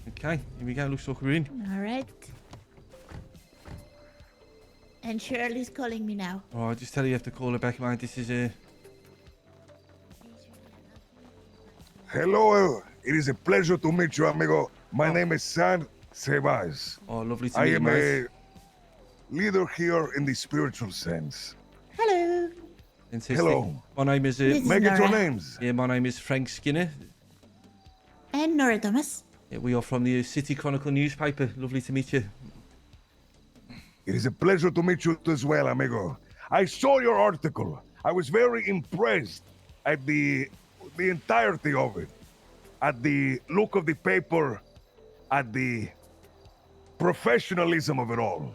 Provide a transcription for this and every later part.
Okay, here we go. Looks like we're in. All right. And Shirley's calling me now. All right, just tell her you have to call her back, mate. This is Hello, it is a pleasure to meet you, amigo. My name is Sebas. Oh, lovely to I meet you, am mate. a leader here in the spiritual sense. Hello. Fantastic. Hello. My name is This is May I get your Nora. names? yeah, my name is Frank Skinner. And Nora Thomas. Yeah, we are from the City Chronicle newspaper. Lovely to meet you. It is a pleasure to meet you as well, amigo. I saw your article. I was very impressed at the entirety of it, at the look of the paper, at the professionalism of it all.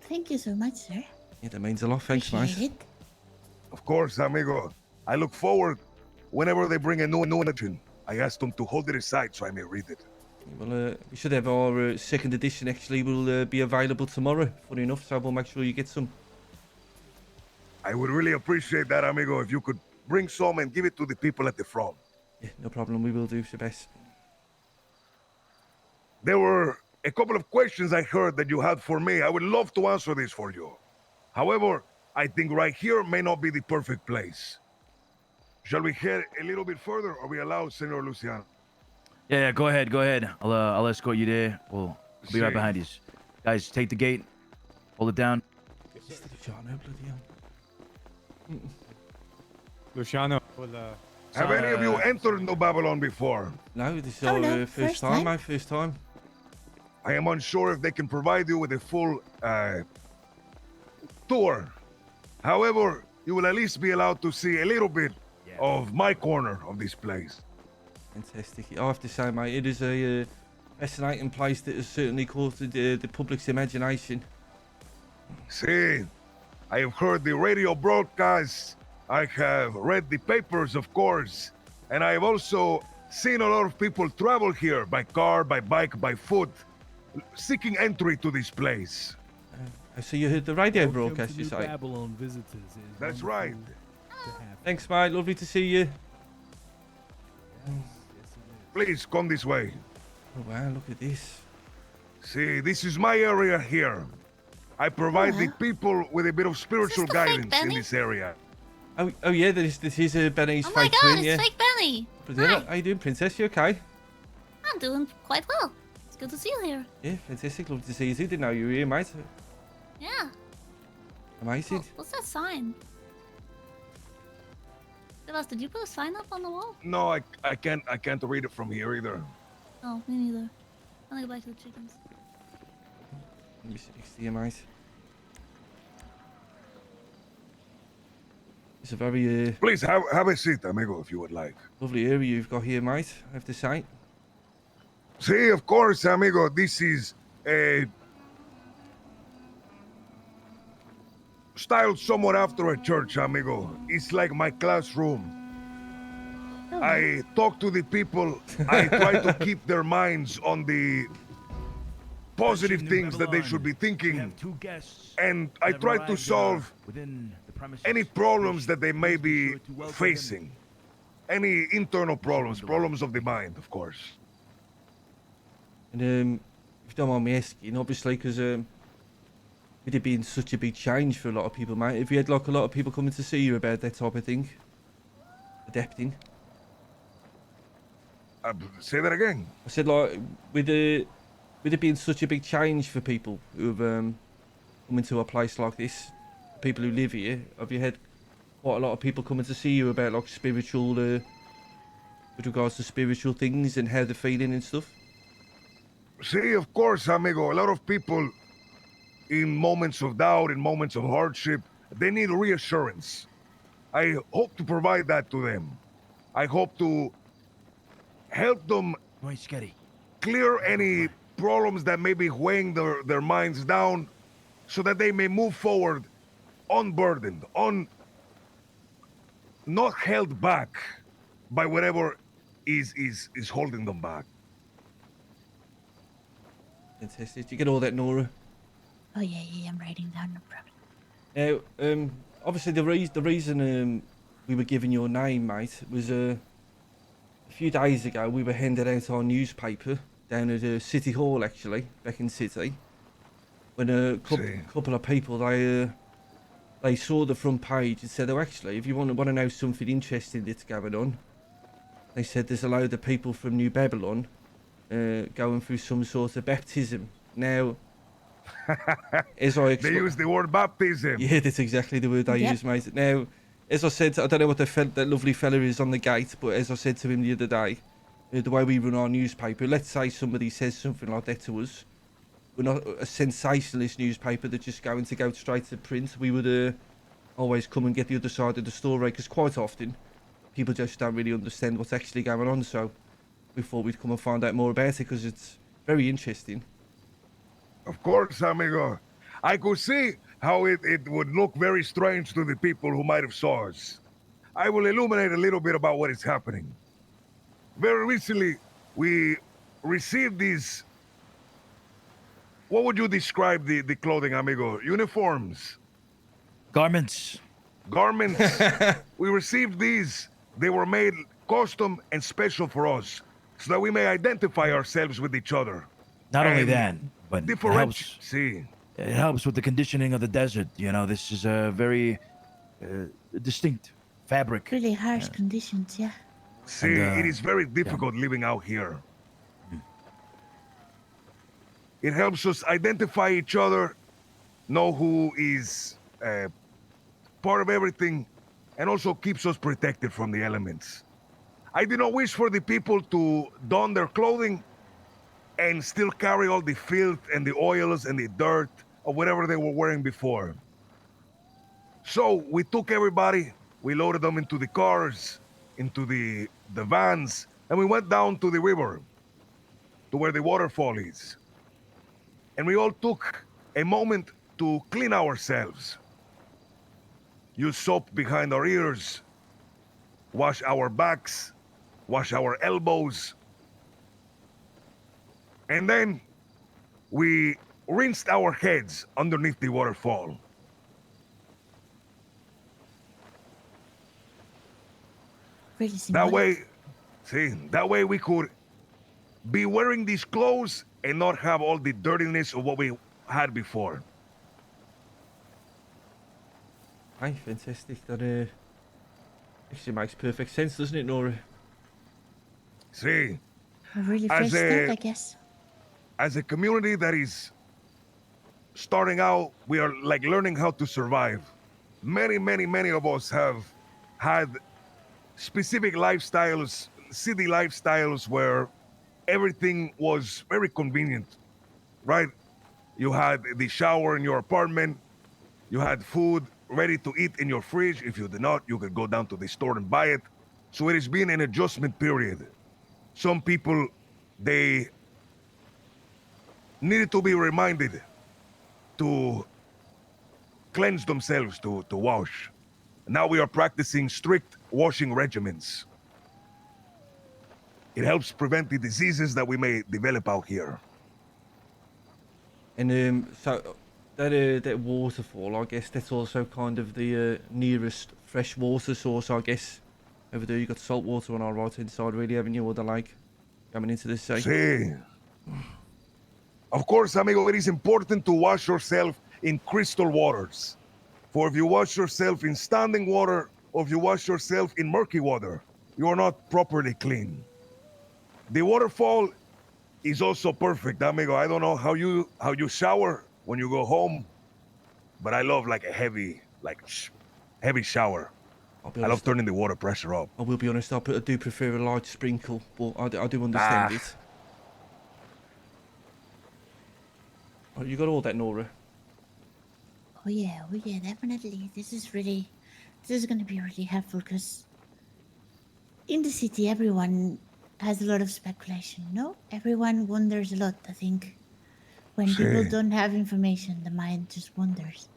Thank you so much, sir. Yeah, that means a lot. Thanks, Appreciate mate. it. Of course, amigo. I look forward whenever they bring a new edition. I asked them to hold it aside so I may read it. Well, we should have our second edition actually will be available tomorrow, funny enough, so we'll make sure you get some. I would really appreciate that, amigo, if you could bring some and give it to the people at the front. Yeah, no problem, we will do, Sebas. There were a couple of questions I heard that you had for me. I would love to answer this for you. However, I think right here may not be the perfect place. Shall we head a little bit further, or we allow Senor Luciano? Yeah, go ahead, go ahead. I'll escort you there. I'll be right See. behind you. Guys, take the gate. Hold it down. Luciano, bloody hell. Luciano. Have any of you entered No Babylon before? No, this is Oh, our no, first first time, time. mate, first time. I am unsure if they can provide you with a full tour. However, you will at least be allowed to see a little bit of my corner of this place. Fantastic. I have to say, mate, it is a fascinating place that has certainly caught the public's imagination. See, I have heard the radio broadcasts, I have read the papers, of course, and I have also seen a lot of people travel here by car, by bike, by foot, seeking entry to this place. So you heard the radio broadcast, you say? Babylon visitors. That's right. Thanks, mate. Lovely to see you. Please come this way. Oh, wow, look at this. See, this is my area here. I provide the people with a bit of spiritual the fake guidance in Benny? this area. Oh yeah, this is Benny's Oh my fake god, twin, it's yeah. fake Benny! Brilliant. Hi. How you doing, Princess? You okay? I'm doing quite well. It's good to see you here. Yeah, fantastic. Lovely to see you too. Didn't know you were here, mate. Yeah. Amazing. What's that sign? Sebas, did you put a sign up on the wall? No, I can't read it from here either. Oh, me neither. I'm gonna go back to the chickens. Let me sit next to you, mate. It's a very Please have a seat, amigo, if you would like. lovely area you've got here, mate, I have to say. See, of course, amigo, this is a styled somewhat after a church, amigo. It's like my classroom. Oh, I talk to the people. I try to keep their minds on the positive things that they should be We thinking. have two guests. And I that try have to arrived, solve within the premises. any problems that they may Please be sure to welcome them. facing. Any internal problems, problems of the mind, of course. And if you don't mind me asking, obviously, because with it being such a big change for a lot of people, mate, have you had like a lot of people coming to see you about that type of thing? Adapting? Say that again. I said like with it being such a big change for people who have come into a place like this, people who live here, have you had quite a lot of people coming to see you about like spiritual, with regards to spiritual things and how they're feeling and stuff? See, of course, amigo, a lot of people in moments of doubt, in moments of hardship, they need reassurance. I hope to provide that to them. I hope to help them Muy scary. clear any problems that may be weighing their minds down so that they may move forward unburdened, not held back by whatever is holding them back. Fantastic. Did you get all that, Nora? Oh, yeah, I'm writing down, no problem. Now, obviously the reason we were given your name, mate, was a few days ago. We were handed out our newspaper down at City Hall, actually, back in City. When a See. couple of people they saw the front page and said, "Oh, actually, if you want to know something interesting that's going on," they said there's a load of people from New Babylon going through some sort of baptism. Now, as I They use the word baptism. yeah, that's exactly the word they Yep. use, mate. Now, as I said, I don't know what that lovely fella is on the gate, but as I said to him the other day, the way we run our newspaper, let's say somebody says something like that to us, we're not a sensationalist newspaper that's just going to go straight to print. We would always come and get the other side of the story, because quite often people just don't really understand what's actually going on. So we thought we'd come and find out more about it, because it's very interesting. Of course, amigo. I could see how it would look very strange to the people who might have saw us. I will illuminate a little bit about what is happening. Very recently, we received these... What would you describe the clothing, amigo? Uniforms? Garments. Garments? We received these. They were made custom and special for us, so that we may identify ourselves with each other. Not only And that, but it helps. See. It helps with the conditioning of the desert. You know, this is a very distinct fabric. Really harsh conditions, yeah. See, And, it is very difficult living out here. It helps us identify each other, know who is part of everything, and also keeps us protected from the elements. I do not wish for the people to don their clothing and still carry all the filth and the oils and the dirt of whatever they were wearing before. So we took everybody, we loaded them into the cars, into the vans, and we went down to the river, to where the waterfall is. And we all took a moment to clean ourselves. Use soap behind our ears, wash our backs, wash our elbows. And then we rinsed our heads underneath the waterfall. Really That symbolic. way, see, that way we could be wearing these clothes and not have all the dirtiness of what we had before. Hey, fantastic. That actually makes perfect sense, doesn't it, Nora? See, A really As fresh start, a- I guess. as a community that is starting out, we are like learning how to survive. Many of us have had specific lifestyles, city lifestyles, where everything was very convenient, right? You had the shower in your apartment, you had food ready to eat in your fridge. If you did not, you could go down to the store and buy it. So it has been an adjustment period. Some people, they needed to be reminded to cleanse themselves, to wash. Now we are practicing strict washing regimens. It helps prevent the diseases that we may develop out here. And so that waterfall, I guess that's also kind of the nearest fresh water source, I guess. Over there, you got salt water on our right hand side, really, haven't you, or the lake coming into the sea? See. Of course, amigo, it is important to wash yourself in crystal waters. For if you wash yourself in standing water, or if you wash yourself in murky water, you are not properly clean. The waterfall is also perfect, amigo. I don't know how you shower when you go home, but I love like a heavy shower. I'll be I love honest, turning the water pressure up. I will be honest, I do prefer a light sprinkle, but I do understand Ah. it. Oh, you got all that, Nora? Oh yeah, definitely. This is going to be really helpful because in the city, everyone has a lot of speculation, no? Everyone wonders a lot, I think. When people Sí. don't have information, the mind just wonders.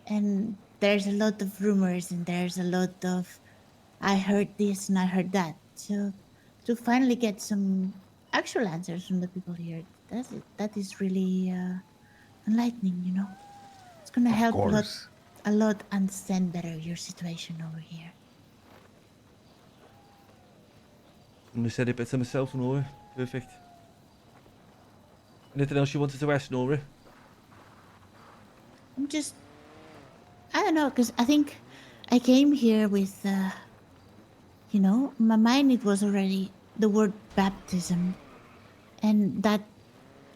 And there's a lot of rumors and there's a lot of, I heard this and I heard that. So to finally get some actual answers from the people here, that is really enlightening, you know? It's gonna Of help course. a lot understand better your situation over here. I said it better myself, Nora. Perfect. Anything else you wanted to ask, Nora? I'm just, I don't know, because I think I came here with, my mind, it was already the word baptism. And that,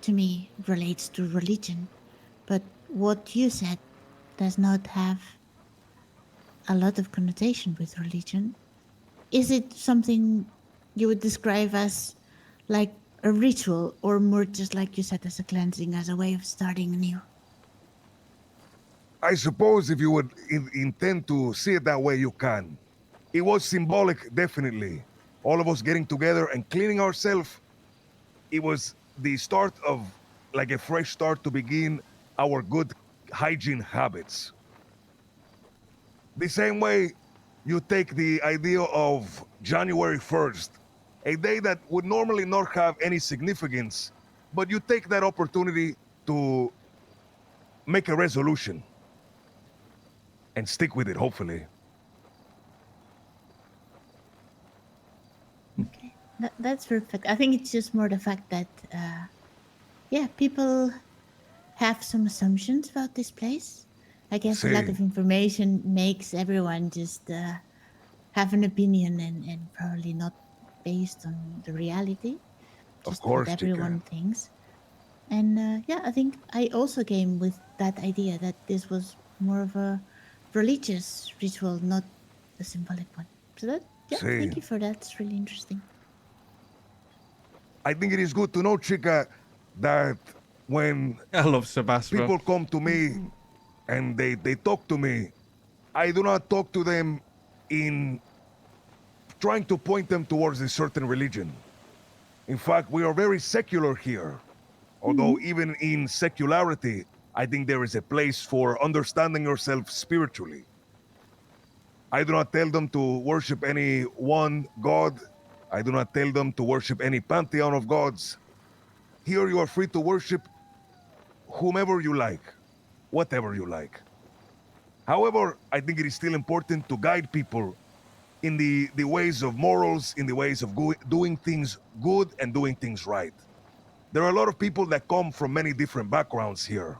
to me, relates to religion. But what you said does not have a lot of connotation with religion. Is it something you would describe as like a ritual, or more just like you said, as a cleansing, as a way of starting anew? I suppose if you would intend to see it that way, you can. It was symbolic, definitely. All of us getting together and cleaning ourselves. It was the start of like a fresh start to begin our good hygiene habits. The same way you take the idea of January 1st, a day that would normally not have any significance, but you take that opportunity to make a resolution and stick with it, hopefully. Okay, that's perfect. I think it's just more the fact that, yeah, people have some assumptions about this place. I guess a lot See, of information makes everyone just have an opinion, and probably not based on the reality, of just what course, chica. everyone thinks. And yeah, I think I also came with that idea that this was more of a religious ritual, not a symbolic one. So that, yeah, See, thank you for that. It's really interesting. I think it is good to know, chica, that when I love Sebas, bro. people come to me and they talk to me, I do not talk to them in trying to point them towards a certain religion. In fact, we are very secular here. Although, even in secularity, I think there is a place for understanding yourself spiritually. I do not tell them to worship any one God. I do not tell them to worship any pantheon of gods. Here, you are free to worship whomever you like, whatever you like. However, I think it is still important to guide people in the ways of morals, in the ways of doing things good and doing things right. There are a lot of people that come from many different backgrounds here.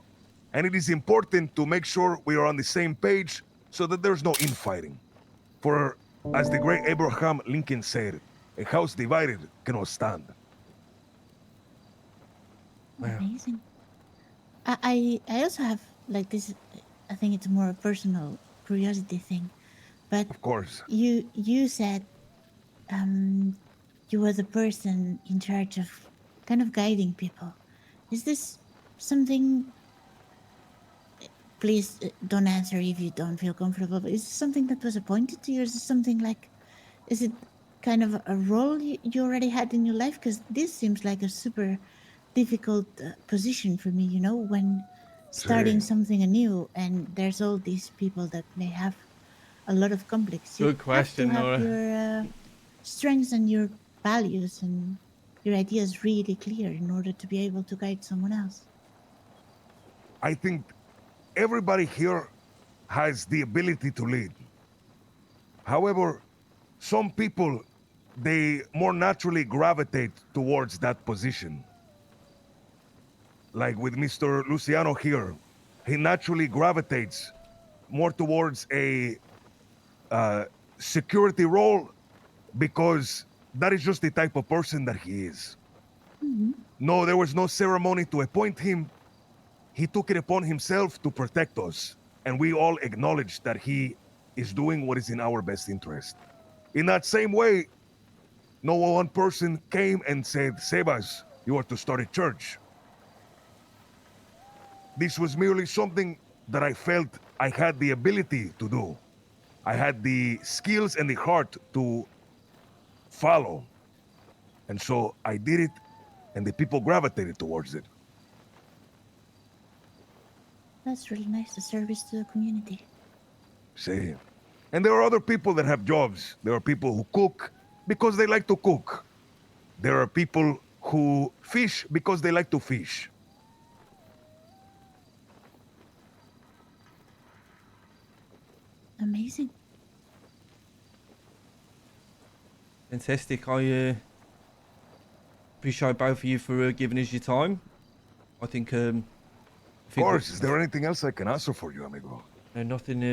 And it is important to make sure we are on the same page so that there's no infighting. For, as the great Abraham Lincoln said, a house divided cannot stand. Wow. Amazing. I also have like this. I think it's more a personal curiosity thing, but Of course. you said um, you were the person in charge of kind of guiding people. Is this something? Please don't answer if you don't feel comfortable. But is this something that was appointed to you, or is it something like? Is it kind of a role you already had in your life? Because this seems like a super difficult position for me. When See, starting something anew, and there's all these people that may have a lot of conflicts. You Good have to question, have Nora. your strengths and your values and your ideas really clear in order to be able to guide someone else. I think everybody here has the ability to lead. However, some people, they more naturally gravitate towards that position. Like with Mr. Luciano here, he naturally gravitates more towards a security role because that is just the type of person that he is. Mhm. No, there was no ceremony to appoint him. He took it upon himself to protect us, and we all acknowledge that he is doing what is in our best interest. In that same way, no one person came and said, Sebas, you are to start a church. This was merely something that I felt I had the ability to do. I had the skills and the heart to follow. And so I did it, and the people gravitated towards it. That's really nice. The service to the community. See? And there are other people that have jobs. There are people who cook because they like to cook. There are people who fish because they like to fish. Amazing. Fantastic. appreciate both of you for giving us your time. I think Of course. Is there anything else I can answer for you, amigo? no, nothing.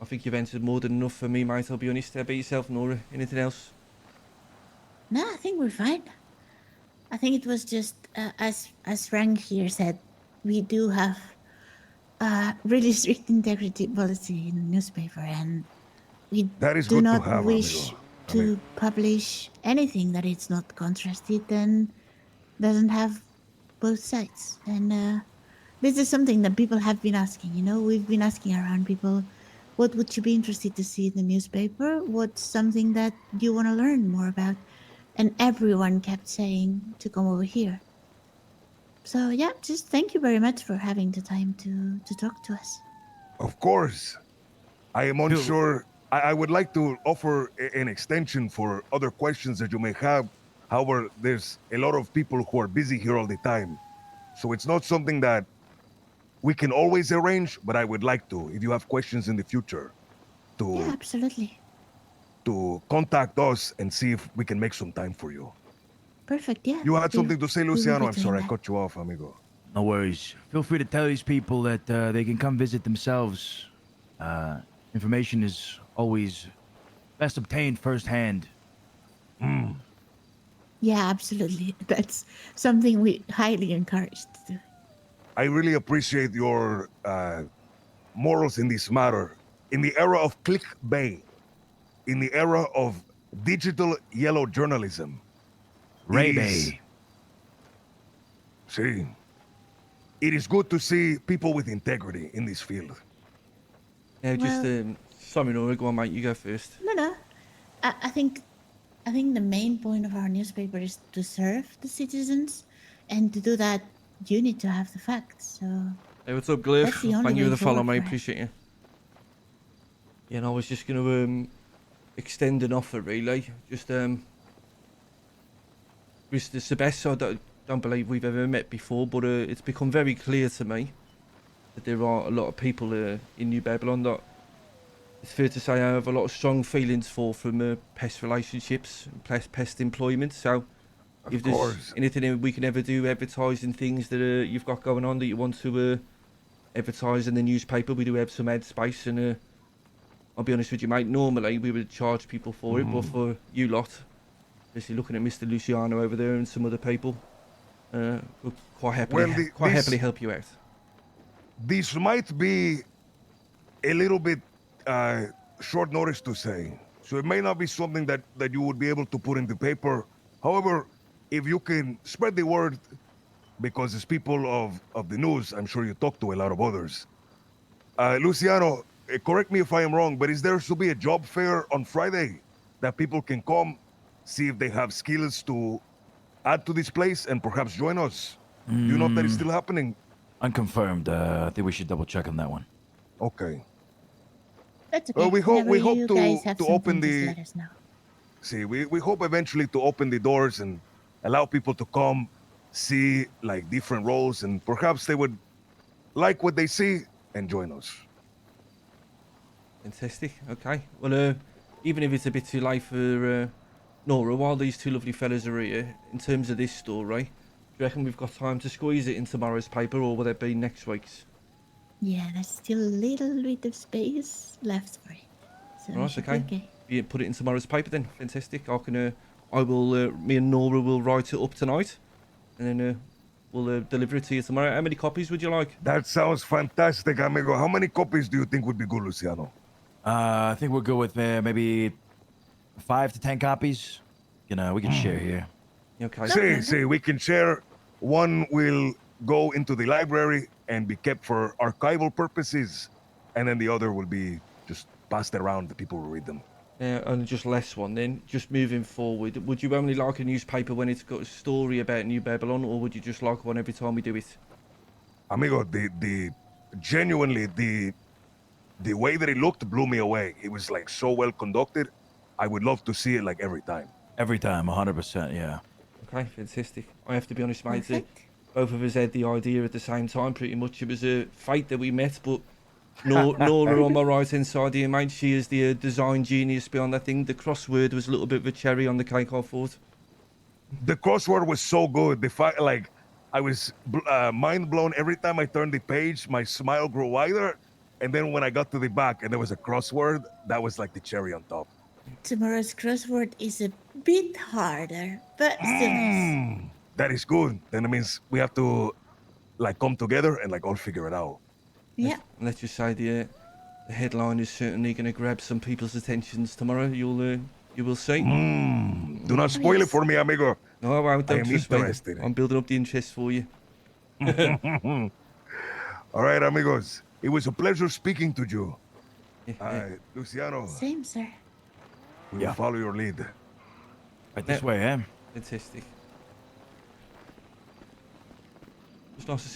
I think you've answered more than enough for me, mate. I'll be honest. How about yourself, Nora? Anything else? No, I think we're fine. I think it was just as Frank here said, we do have a really strict integrity policy in the newspaper, and we That is do good to not have, wish amigo. to publish anything that it's not contrasted and doesn't have both sides. And this is something that people have been asking. You know, we've been asking around people, what would you be interested to see in the newspaper? What's something that you want to learn more about? And everyone kept saying to come over here. So yeah, just thank you very much for having the time to talk to us. Of course. I am unsure. I would like to offer an extension for other questions that you may have. However, there's a lot of people who are busy here all the time. So it's not something that we can always arrange, but I would like to, if you have questions in the future, Yeah, to absolutely. contact us and see if we can make some time for you. Perfect. Yeah. You had we- something to say, we will Luciano? be I'm doing sorry I that. cut you off, amigo. No worries. Feel free to tell these people that they can come visit themselves. Information is always best obtained firsthand. Yeah, absolutely. That's something we highly encourage to do. I really appreciate your morals in this matter. In the era of clickbait, in the era of digital yellow journalism, Ray it is- Bay. see, it is good to see people with integrity in this field. Yeah, just Well- sorry, Nora. Go on, mate. You go first. No. I think the main point of our newspaper is to serve the citizens, and to do that, you need to have the facts. So Hey, what's up, Glyph? That's the only Thank you way for the follow, forward, mate. right? Appreciate you. Yeah, and I was just going to extend an offer, really. Just Mr. Sebas, I don't believe we've ever met before, but it's become very clear to me that there are a lot of people in New Babylon that it's fair to say I have a lot of strong feelings for, from pest relationships, pest employment. So Of if there's course. anything we can ever do, advertising things that you've got going on that you want to advertise in the newspaper, we do have some ad space. And I'll be honest with you, mate, normally we would charge people for it, but for you lot, especially looking at Mr. Luciano over there and some other people, we'll quite happily, Well, quite this- happily help you out. This might be a little bit short notice to say, so it may not be something that you would be able to put in the paper. However, if you can spread the word, because as people of the news, I'm sure you talk to a lot of others. Luciano, correct me if I am wrong, but is there to be a job fair on Friday that people can come, see if they have skills to add to this place and perhaps join us? Do you know if that is still happening? Unconfirmed. I think we should double check on that one. Okay. that's okay. Well, we hope- we Whenever hope you to- guys have to something, open just the- let us know. See, we hope eventually to open the doors and allow people to come, see like different roles, and perhaps they would like what they see and join us. Fantastic. Okay. Well, even if it's a bit too late for Nora, while these two lovely fellas are here, in terms of this story, do you reckon we've got time to squeeze it in tomorrow's paper, or will that be next week's? Yeah, there's still a little bit of space left for it. So we Right, should be okay. You put it in tomorrow's paper then. Fantastic. I can. I will. Me and Nora will write it up tonight, and then we'll deliver it to you tomorrow. How many copies would you like? That sounds fantastic, amigo. How many copies do you think would be good, Luciano? I think we'll go with maybe 5 to 10 copies. We can share here. Okay. See, we can share. One will go into the library and be kept for archival purposes, and then the other will be just passed around. The people will read them. And just last one then. Just moving forward, would you only like a newspaper when it's got a story about New Babylon, or would you just like one every time we do it? Amigo, the genuinely the way that it looked blew me away. It was like so well conducted. I would love to see it like every time. Every time, 100%, yeah. Okay, fantastic. I have to be honest, mate. Perfect. Both of us had the idea at the same time, pretty much. It was a fate that we met, but Nora on my right-hand side here, mate. She is the design genius behind that thing. The crossword was a little bit of a cherry on the cake, I thought. The crossword was so good. Like, I was mind blown every time I turned the page. My smile grew wider, and then when I got to the back and there was a crossword, that was like the cherry on top. Tomorrow's crossword is a bit harder, but still nice. That is good. Then it means we have to like come together and like all figure it out. Yeah. Let's just say the headline is certainly going to grab some people's attentions tomorrow. You will see. Do not spoil it for me, amigo. No, I won't. I Don't am trust me. interested. I'm building up the interest for you. All right, amigos. It was a pleasure speaking to you. Yeah. Luciano, Same, sir. we will follow your lead. Right this way, eh? Fantastic. It's nice to see